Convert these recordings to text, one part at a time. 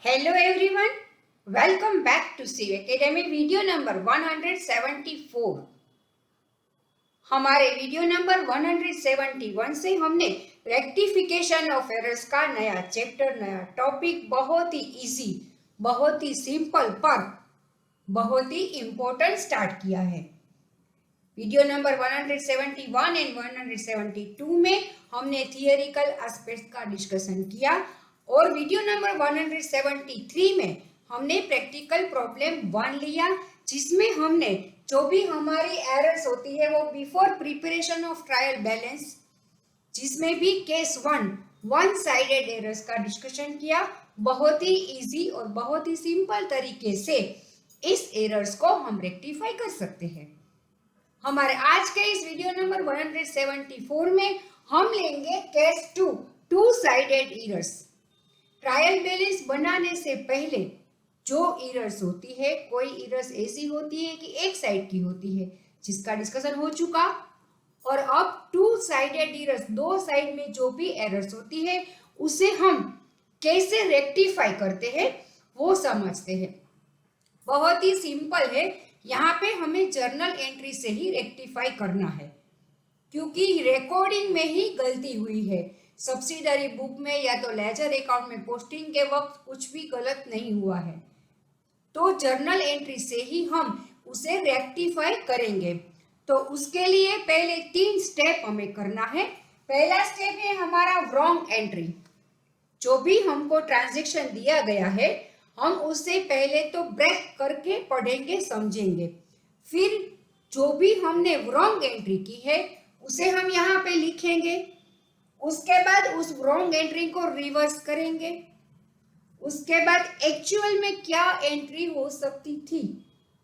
Hello everyone, welcome back to Siv Academy video number 174। हमारे video number 171 से हमने rectification of errors का नया चैप्टर, नया टॉपिक, बहुत ही इजी, बहुत ही सिंपल पर बहुत ही इम्पोर्टेंट स्टार्ट किया है। वीडियो नंबर 171 एंड 172 में हमने थियोरिकल एस्पेक्ट्स का डिस्कशन किया और वीडियो नंबर 173 में हमने प्रैक्टिकल प्रॉब्लम 1 लिया, जिसमें हमने जो भी हमारी एरर्स होती है वो before preparation of trial balance, जिसमें भी केस 1 साइडेड एरर्स का डिस्कशन किया। बहुत ही इजी और बहुत ही सिंपल तरीके से इस एरर्स को हम रेक्टिफाई कर सकते हैं। हमारे आज के इस वीडियो नंबर 174 में हम लेंगे case 2 sided errors. Trial balance बनाने से पहले जो एरर्स होती है, कोई एरर्स ऐसी होती है कि एक साइड की होती है, जिसका डिस्कशन हो चुका, और अब 2 साइडेड एरर्स, दो साइड में जो भी एरर्स होती है उसे हम कैसे रेक्टिफाई करते हैं वो समझते हैं। बहुत ही सिंपल है, यहाँ पे हमें जर्नल एंट्री से ही रेक्टिफाई करना है, क्योंकि रिकॉर्डिंग में ही गलती हुई है। सब्सिडरी बुक में या तो लेजर अकाउंट में पोस्टिंग के वक्त कुछ भी गलत नहीं हुआ है, तो जर्नल एंट्री से ही हम उसे रेक्टिफाई करेंगे। तो उसके लिए पहले 3 स्टेप हमें करना है। पहला स्टेप है हमारा रॉन्ग एंट्री। जो भी हमको ट्रांजैक्शन दिया गया है हम उससे पहले तो ब्रेक करके पढ़ेंगे, समझेंगे, फिर जो भी हमने रॉन्ग एंट्री की है उसे हम यहाँ पे लिखेंगे। उसके बाद उस रॉन्ग एंट्री को रिवर्स करेंगे। उसके बाद एक्चुअल में क्या एंट्री हो सकती थी,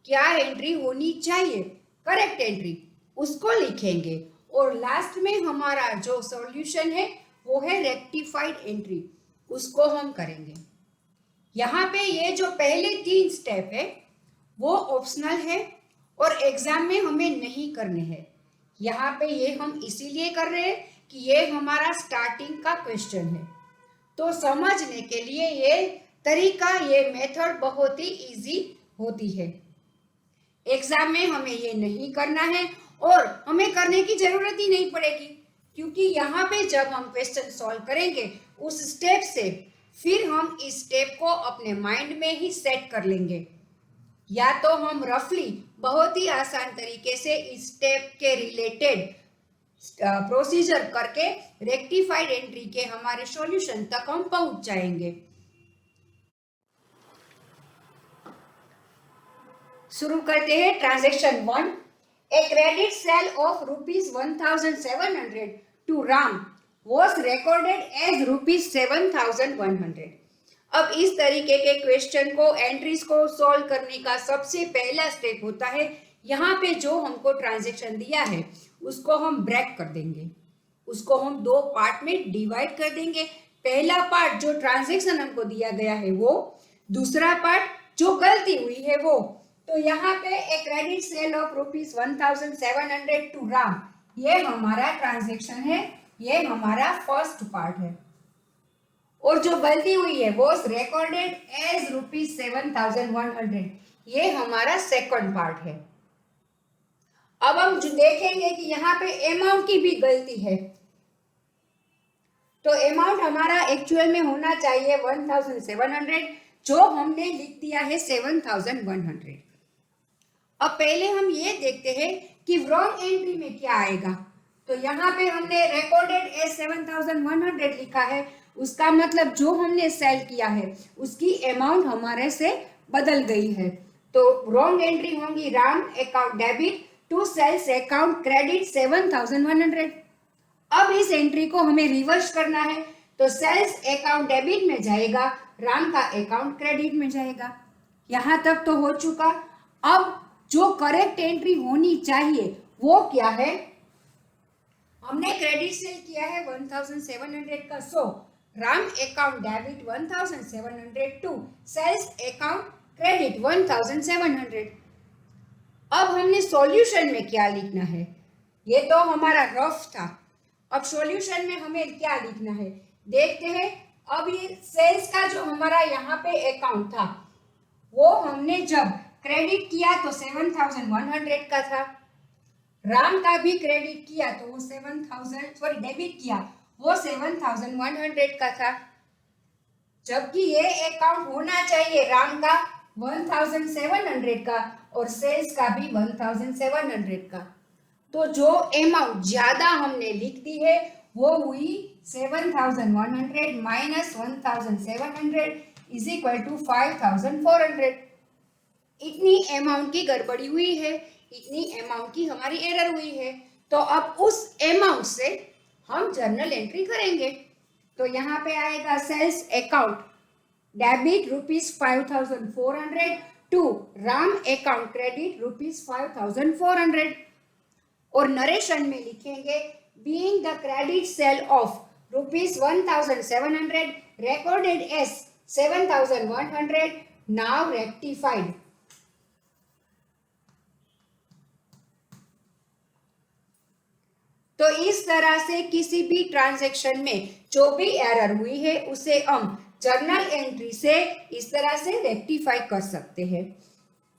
क्या एंट्री होनी चाहिए, करेक्ट एंट्री, उसको लिखेंगे। और लास्ट में हमारा जो सॉल्यूशन है वो है रेक्टिफाइड एंट्री, उसको हम करेंगे। यहाँ पे ये जो पहले 3 स्टेप है वो ऑप्शनल है और एग्जाम में हमें नहीं करने हैं। यहाँ पे ये हम इसीलिए कर रहे हैं कि ये हमारा स्टार्टिंग का क्वेश्चन है, तो समझने के लिए ये तरीका, ये मेथड बहुत ही इजी होती है। एग्जाम में हमें ये नहीं करना है और हमें करने की जरूरत ही नहीं पड़ेगी, क्योंकि यहाँ पे जब हम क्वेश्चन सॉल्व करेंगे उस स्टेप से, फिर हम इस स्टेप को अपने माइंड में ही सेट कर लेंगे, या तो हम रफली बहुत ही आसान तरीके से इस स्टेप के रिलेटेड प्रोसीजर करके रेक्टिफाइड एंट्री के हमारे सॉल्यूशन तक हम पहुंच जाएंगे। शुरू करते हैं transaction 1। A credit sale of ₹1700 to Ram was recorded as ₹7,100। अब इस तरीके के क्वेश्चन को, एंट्रीज को सॉल्व करने का सबसे पहला स्टेप होता है, यहाँ पे जो हमको ट्रांजैक्शन दिया है उसको हम ब्रेक कर देंगे, उसको हम 2 पार्ट में डिवाइड कर देंगे। पहला पार्ट जो ट्रांजैक्शन हमको दिया गया है वो, दूसरा पार्ट जो गलती हुई है वो। तो यहाँ पे एक credit sale of ₹1700 to Ram, ये हमारा ट्रांजैक्शन है, ये हमारा फर्स्ट पार्ट है, और जो गलती हुई है वो रिकॉर्डेड एज ₹7,100, ये हमारा सेकंड पार्ट है। अब हम जो देखेंगे कि यहाँ पे अमाउंट की भी गलती है, तो अमाउंट हमारा एक्चुअल में होना चाहिए 1,700, जो हमने लिख दिया है 7,100। अब पहले हम ये देखते हैं कि रॉन्ग एंट्री में क्या आएगा। तो यहाँ पे हमने रिकॉर्डेड एज 7,100 लिखा है, उसका मतलब जो हमने सेल किया है उसकी अमाउंट हमारे से बदल गई है। तो रॉन्ग एंट्री होगी Ram account debit to sales account credit 7,100। अब इस एंट्री को हमें रिवर्स करना है, तो सेल्स अकाउंट डेबिट में जाएगा, राम का अकाउंट क्रेडिट में जाएगा। यहाँ तक तो हो चुका। अब जो करेक्ट एंट्री होनी चाहिए वो क्या है, हमने क्रेडिट सेल किया है 1,700 का, so Ram account debit 1,700 to sales account credit 1,700। अब हमने सॉल्यूशन में क्या लिखना है, ये तो हमारा रफ था। अब सॉल्यूशन में हमें क्या लिखना है देखते हैं। अब ये सेल्स का जो हमारा यहाँ पे अकाउंट था वो हमने जब क्रेडिट किया तो 7,100 का था। राम का भी क्रेडिट किया तो वो 7,000 डेबिट किया वो 7,100 का था, जबकि ये अकाउंट होना चाहिए राम का 1,700 का और सेल्स का भी 1,700 का। तो जो अमाउंट ज्यादा हमने लिख दी है वो हुई 7,100 माइनस 1,700 इज इक्वल टू 5,400। इतनी अमाउंट की गड़बड़ी हुई है, इतनी अमाउंट की हमारी एरर हुई है। तो अब उस अमाउंट से हम जर्नल एंट्री करेंगे। तो यहाँ पे आएगा sales account debit ₹5,400 to Ram account credit ₹5,400 और नरेशन में लिखेंगे being the credit sale of ₹1,700 recorded as 7,100 now rectified। तो इस तरह से किसी भी ट्रांजैक्शन में जो भी एरर हुई है उसे हम जर्नल एंट्री से इस तरह से रेक्टिफाई कर सकते हैं।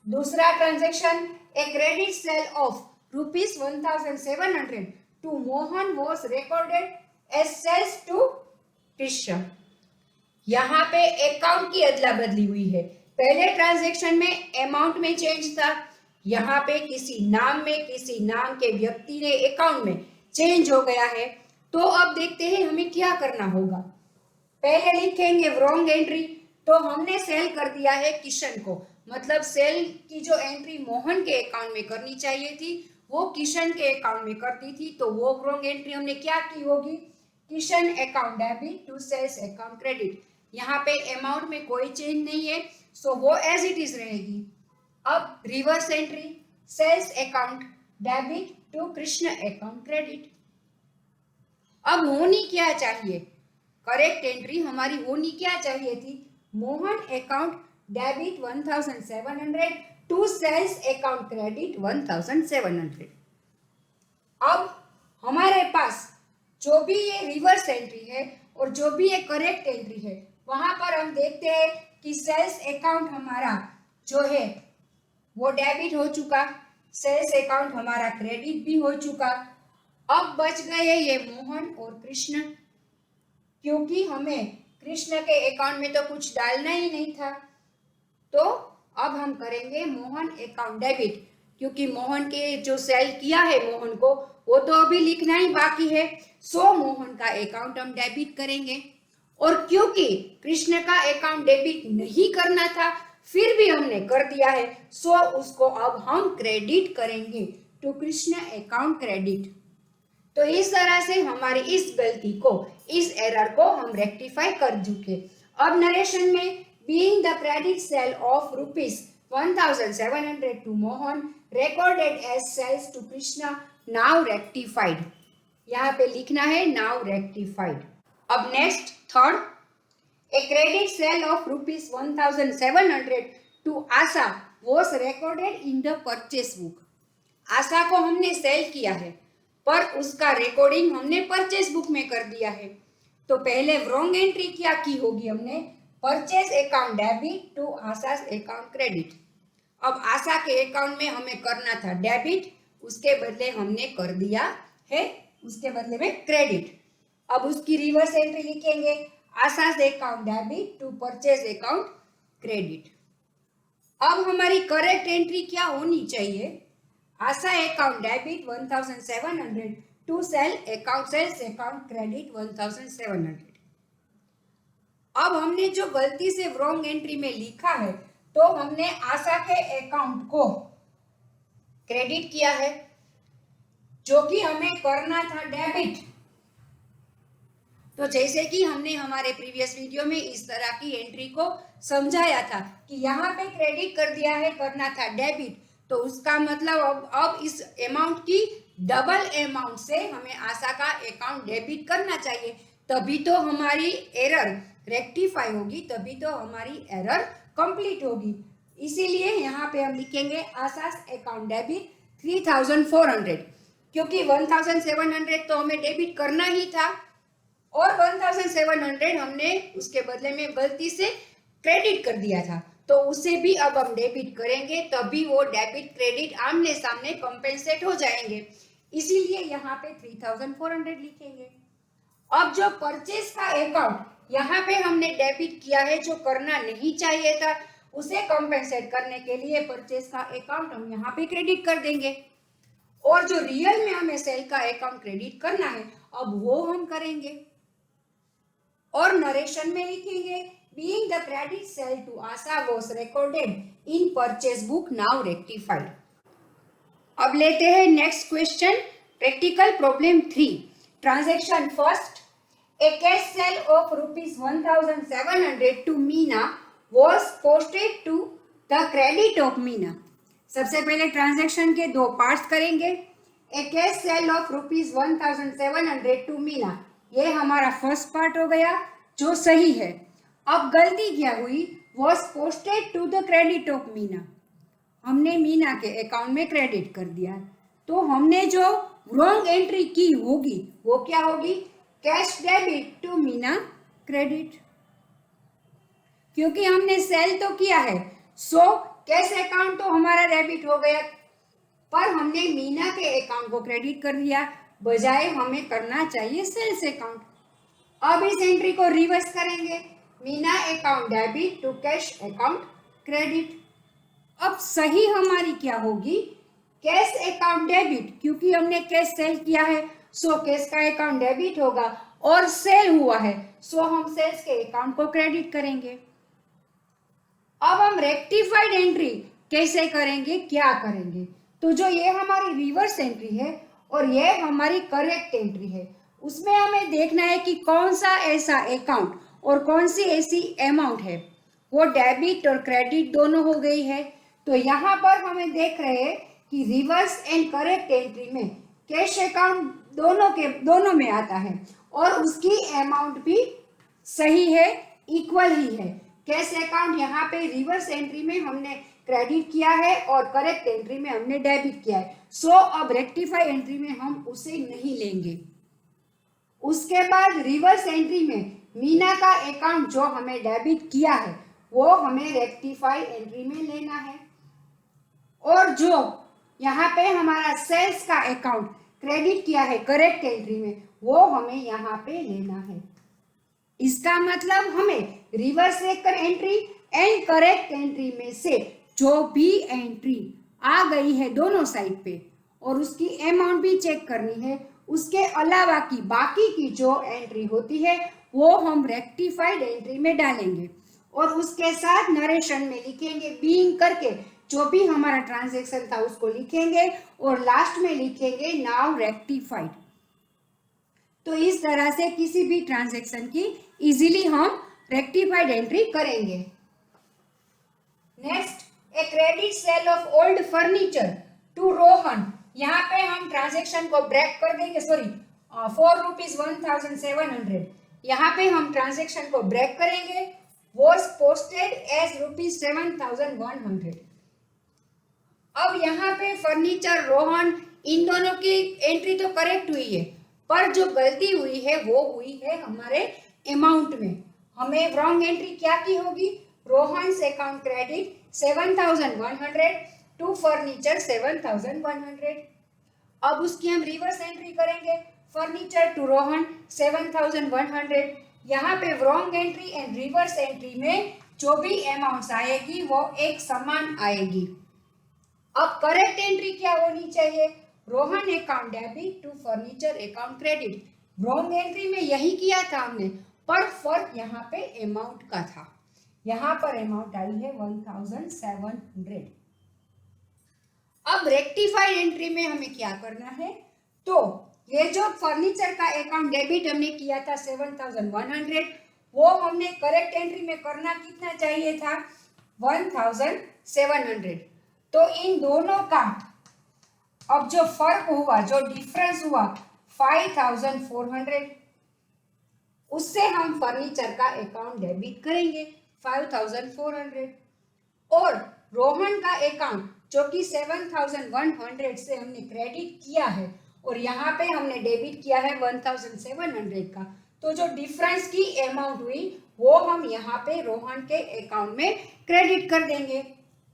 दूसरा transaction, a credit sale of ₹1,700 to Mohan was recorded as sales to Krishna. यहाँ पे अकाउंट की अदला बदली हुई है। पहले ट्रांजैक्शन में अमाउंट में चेंज था, यहाँ पे किसी नाम के व्यक्ति ने अकाउंट में चेंज हो गया है। तो अब देखते हैं हमें क्या करना होगा। पहले लिखेंगे रॉन्ग एंट्री। तो हमने सेल कर दिया है किशन को, मतलब सेल की जो एंट्री मोहन के अकाउंट में करनी चाहिए थी वो किशन के अकाउंट में कर दी थी। तो वो रॉन्ग एंट्री हमने क्या की होगी, Kishan account debit to sales account credit. यहाँ पे अमाउंट में कोई चेंज नहीं है, सो वो एज इट इज रहेगी। अब reverse entry, sales account debit to Krishna account credit. अब होनी क्या चाहिए, करेक्ट एंट्री हमारी होनी क्या चाहिए थी, Mohan account debit 1,700 to sales account credit 1,700। अब हमारे पास जो भी ये रिवर्स एंट्री है और जो भी ये करेक्ट एंट्री है वहां पर हम देखते हैं कि सेल्स अकाउंट हमारा जो है वो डेबिट हो चुका, सेल्स अकाउंट हमारा क्रेडिट भी हो चुका। अब बच गए ये मोहन और कृष्ण, क्योंकि हमें कृष्ण के अकाउंट में तो कुछ डालना ही नहीं था। तो अब हम करेंगे मोहन अकाउंट डेबिट, क्योंकि मोहन के जो सेल किया है मोहन को वो तो अभी लिखना ही बाकी है। सो मोहन का अकाउंट हम डेबिट करेंगे और क्योंकि कृष्ण का अकाउंट डेबिट नहीं करना था फिर भी हमने कर दिया है, सो उसको अब हम क्रेडिट करेंगे टू कृष्ण अकाउंट क्रेडिट। तो इस तरह से हमारी इस गलती को, इस एरर को हम रेक्टिफाई कर चुके। अब नरेशन में being the credit sale of ₹1,700 to Mohan recorded as sales to Krishna now rectified। यहाँ पे लिखना है now rectified। अब next third, a credit sale of ₹1,700 to Asha was recorded in the purchase book। आशा को हमने सेल किया है पर उसका रिकॉर्डिंग हमने परचेस बुक में कर दिया है। तो पहले रॉन्ग एंट्री क्या की होगी हमने, purchase account debit to Asha account credit. अब आशा के अकाउंट में हमें करना था डेबिट, उसके बदले हमने कर दिया है उसके बदले में क्रेडिट। अब उसकी रिवर्स एंट्री लिखेंगे Asha account debit to purchase account credit. अब हमारी करेक्ट एंट्री क्या होनी चाहिए, Asha account debit 1,700 to sales account credit 1,700। अब हमने जो गलती से रॉन्ग एंट्री में लिखा है तो हमने आशा के अकाउंट को क्रेडिट किया है जो कि हमें करना था डेबिट। तो जैसे कि हमने हमारे प्रीवियस वीडियो में इस तरह की एंट्री को समझाया था कि यहाँ पे क्रेडिट कर दिया है, करना था डेबिट, तो उसका मतलब अब इस अमाउंट की डबल अमाउंट से हमें आशा का अकाउंट डेबिट करना चाहिए, तभी तो हमारी एरर रेक्टिफाई होगी, तभी तो हमारी एरर कंप्लीट होगी। इसीलिए यहाँ पे हम लिखेंगे आशा अकाउंट डेबिट 3,400, क्योंकि 1,700 तो हमें डेबिट करना ही था और 1700 हमने उसके बदले में गलती से क्रेडिट कर दिया था, तो उसे भी अब हम डेबिट करेंगे, तभी वो डेबिट क्रेडिट आमने सामने कंपेंसेट हो जाएंगे। इसीलिए यहाँ पे 3400 लिखेंगे। अब जो परचेज का अकाउंट यहाँ पे हमने डेबिट किया है, जो करना नहीं चाहिए था, उसे कंपेंसेट करने के लिए परचेज का अकाउंट हम यहाँ पे क्रेडिट कर देंगे। और जो रियल में हमें सेल का अकाउंट क्रेडिट करना है, अब वो हम करेंगे। और नरेशन में लिखेंगे being the credit sale to Asa was recorded in purchase book now rectified। अब लेते हैं next question, practical problem 3। Transaction first, a cash sale of rupees 1700 to Meena was posted to the credit of Meena। सबसे पहले transaction के दो parts करेंगे। a cash sale of rupees 1700 to Meena, ये हमारा फर्स्ट पार्ट हो गया जो सही है। अब गलती क्या हुई, was posted to the credit of Meena, हमने मीना के अकाउंट में क्रेडिट कर दिया। तो हमने जो रॉन्ग एंट्री की होगी वो क्या होगी, cash debit to Meena credit, क्योंकि हमने सेल तो किया है, सो कैश अकाउंट तो हमारा डेबिट हो गया, पर हमने मीना के अकाउंट को क्रेडिट कर दिया, बजाय हमें करना चाहिए सेल्स अकाउंट। अब इस एंट्री को रिवर्स करेंगे, Meena account debit to cash account credit. अब सही हमारी क्या होगी, कैश अकाउंट डेबिट, क्योंकि हमने कैश सेल किया है, सो कैश का अकाउंट डेबिट होगा, और सेल हुआ है, सो हम सेल्स के अकाउंट को क्रेडिट करेंगे। अब हम रेक्टिफाइड एंट्री कैसे करेंगे, क्या करेंगे, तो जो ये हमारी रिवर्स एंट्री है और ये हमारी करेक्ट एंट्री है, उसमें हमें देखना है कि कौन सा ऐसा अकाउंट और कौन सी ऐसी अमाउंट है वो डेबिट और क्रेडिट दोनों हो गई है। तो यहाँ पर हमें देख रहे हैं कि रिवर्स एंड करेक्ट एंट्री में कैश अकाउंट दोनों में आता है और उसकी अमाउंट भी सही है, इक्वल ही है। कैश अकाउंट यहाँ पे रिवर्स एंट्री में हमने क्रेडिट किया है और करेक्ट एंट्री में हमने डेबिट किया है, सो अब रेक्टिफाई एंट्री में हम उसे नहीं लेंगे। उसके बाद रिवर्स एंट्री में मीना का अकाउंट जो हमें डेबिट किया है वो हमें रेक्टिफाई एंट्री में लेना है, और जो यहाँ पे हमारा सेल्स का अकाउंट क्रेडिट किया है करेक्ट एंट्री में, वो हमें यहाँ पे लेना है। इसका मतलब हमें reverse entry and correct entry में से जो भी एंट्री आ गई है दोनों साइड पे और उसकी अमाउंट भी चेक करनी है, उसके अलावा की बाकी की जो एंट्री होती है वो हम रेक्टिफाइड एंट्री में डालेंगे, और उसके साथ नरेशन में लिखेंगे बीइंग करके जो भी हमारा ट्रांजैक्शन था उसको लिखेंगे, और लास्ट में लिखेंगे नाउ रेक्टिफाइड। तो इस तरह से किसी भी ट्रांजैक्शन की इजीली हम रेक्टिफाइड एंट्री करेंगे। Next, a credit sale of old furniture to Rohan, यहाँ पे हम ट्रांजैक्शन को ब्रेक कर देंगे, सॉरी ₹4,1700, यहाँ पे हम ट्रांजैक्शन को ब्रेक करेंगे, was posted as ₹7,100। अब यहाँ पे फर्नीचर, रोहन, इन दोनों की एंट्री तो करेक्ट हुई है, पर जो गलती हुई है वो हुई है हमारे अमाउंट में। हमें रॉन्ग एंट्री क्या की होगी, रोहन से अकाउंट क्रेडिट 7,100 टू फर्नीचर 7,100। अब उसकी हम रिवर्स एंट्री करेंगे, फर्नीचर टू रोहन 7,100। यहाँ पे wrong entry and reverse entry में जो भी अमाउंट्स आएगी वो एक समान आएगी। अब करेक्ट एंट्री क्या होनी चाहिए, Rohan account debit to furniture account credit. Wrong entry में यही किया था हमने, पर फर्क यहाँ पे अमाउंट का था, यहाँ पर अमाउंट आई है 1,700। अब रेक्टिफाइड एंट्री में हमें क्या करना है, तो ये जो फर्नीचर का अकाउंट डेबिट हमने किया था 7,100, वो हमने करेक्ट एंट्री में करना कितना चाहिए था, 1,700। तो इन दोनों का अब जो फर्क हुआ, जो डिफरेंस हुआ 5,400, उससे हम फर्नीचर का अकाउंट डेबिट करेंगे 5,400, और रोहन का अकाउंट जो कि 7,100 से हमने क्रेडिट किया है और यहाँ पे हमने डेबिट किया है 1,700 का, तो जो डिफरेंस की अमाउंट हुई वो हम यहाँ पे रोहन के अकाउंट में क्रेडिट कर देंगे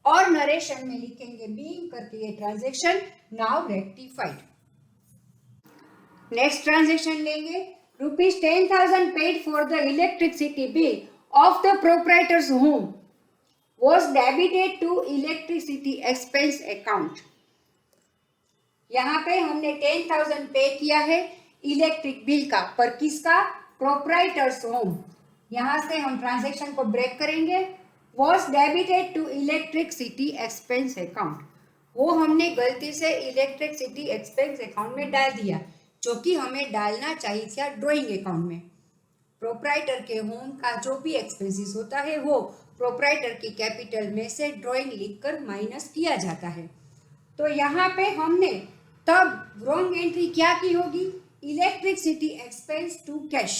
और नरेशन में लिखेंगे बीइंग करके ये transaction now rectified. Next transaction लेंगे, ₹10,000 paid for the electricity bill of the proprietors home was debited to electricity expense account। यहाँ पे हमने 10,000 पे किया है इलेक्ट्रिक बिल का, पर किसका? Proprietors home. यहाँ से हम ट्रांजैक्शन को ब्रेक करेंगे, was debited to electricity expense account। वो हमने गलती से इलेक्ट्रिसिटी एक्सपेंस अकाउंट में डाल दिया, जो कि हमें डालना चाहिए था ड्राइंग अकाउंट में। प्रोप्राइटर के होम का जो भी एक्सपेंसेस होता है वो प्रोप्राइटर की कैपिटल में से ड्राइंग लिखकर माइनस किया जाता है। तो यहाँ पे हमने तब रॉन्ग एंट्री क्या की होगी? Electricity expense to cash,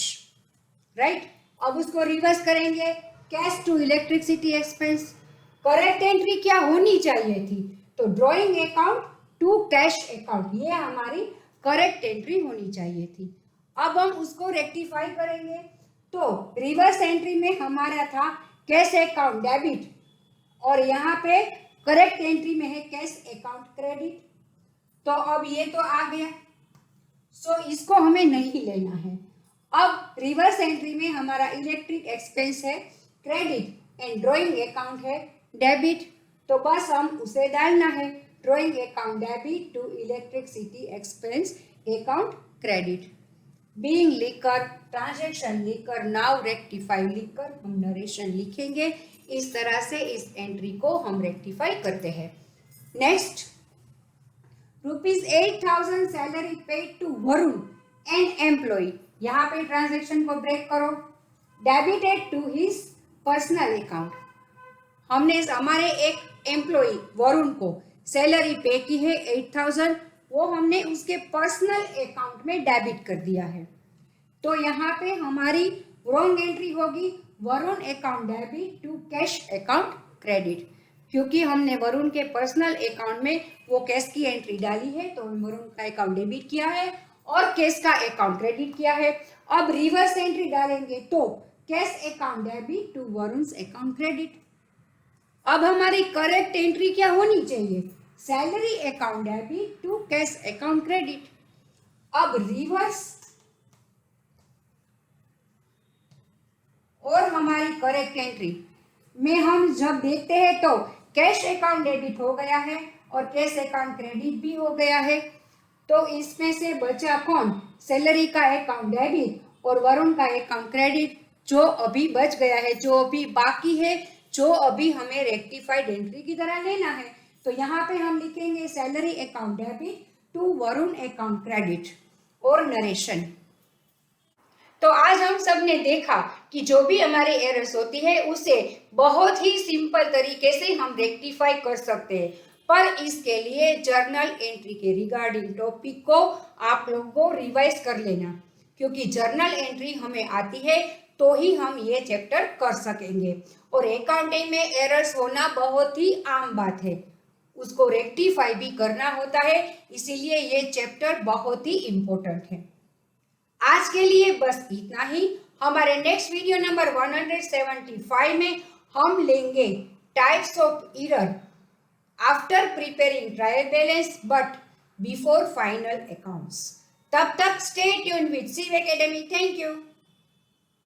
right. अब उसको रिवर्स करेंगे, cash to electricity expense. Correct entry क्या होनी चाहिए थी? तो drawing account to cash account, ये हमारी करेक्ट एंट्री होनी चाहिए थी। अब हम उसको रेक्टिफाई करेंगे, तो रिवर्स एंट्री में हमारा था कैश अकाउंट डेबिट और यहाँ पे करेक्ट एंट्री में है कैश अकाउंट क्रेडिट। तो अब ये तो आ गया, सो इसको हमें नहीं लेना है। अब रिवर्स एंट्री में हमारा इलेक्ट्रिक एक्सपेंस है क्रेडिट एंड ड्राइंग अकाउंट है डेबिट, तो बस हम उसे डालना है, drawing account debit to electricity expense account credit. Being लिखकर, ट्रांजैक्शन लिखकर, नाउ रेक्टिफाई लिखकर हम नरेशन लिखेंगे। इस तरह से इस एंट्री को हम रेक्टिफाई करते हैं। Next, ₹8,000 salary paid to Varun and employ. यहाँ पे ट्रांजैक्शन को ब्रेक करो, debited to his personal account. हमने हमारे एक एम्प्लॉय वरुण को सैलरी पे की है 8,000, वो हमने उसके पर्सनल अकाउंट में डेबिट कर दिया है। तो यहाँ पे हमारी रॉन्ग एंट्री होगी Varun account debit to cash account credit, क्योंकि हमने वरुण के पर्सनल अकाउंट में वो कैश की एंट्री डाली है, तो वरुण का अकाउंट डेबिट किया है और कैश का अकाउंट क्रेडिट किया है। अब रिवर्स एंट्री डालेंगे तो cash account debit to Varun account credit. अब हमारी करेक्ट एंट्री क्या होनी चाहिए? Salary account debit to cash account credit. अब रिवर्स और हमारी करेक्ट एंट्री में हम जब देखते हैं तो कैश अकाउंट डेबिट हो गया है और कैश अकाउंट क्रेडिट भी हो गया है। तो इसमें से बचा कौन? सैलरी का अकाउंट डेबिट और वरुण का अकाउंट क्रेडिट, जो अभी बच गया है, जो अभी बाकी है, जो अभी हमें रेक्टिफाइड एंट्री की तरह लेना है। तो यहाँ पे हम लिखेंगे salary account debit to Varun account credit और नरेशन। तो आज हम सब ने देखा कि जो भी हमारी एरर्स होती है उसे बहुत ही सिंपल तरीके से हम रेक्टिफाई कर सकते हैं, पर इसके लिए जर्नल एंट्री के रिगार्डिंग टॉपिक को आप लोगों को रिवाइज कर लेना, क्योंकि जर्नल एंट्री हमें आती है तो ही हम ये चैप्टर कर सकेंगे। और अकाउंटिंग में एरर्स होना बहुत ही आम बात है, उसको रेक्टिफाई भी करना होता है, इसीलिए ये चैप्टर बहुत ही इम्पोर्टेंट है। आज के लिए बस इतना ही। हमारे नेक्स्ट वीडियो नंबर 175 में हम लेंगे types of error after preparing trial balance but before final accounts. तब तक स्टे ट्यून्ड विद सीव एकेडमी। Thank you.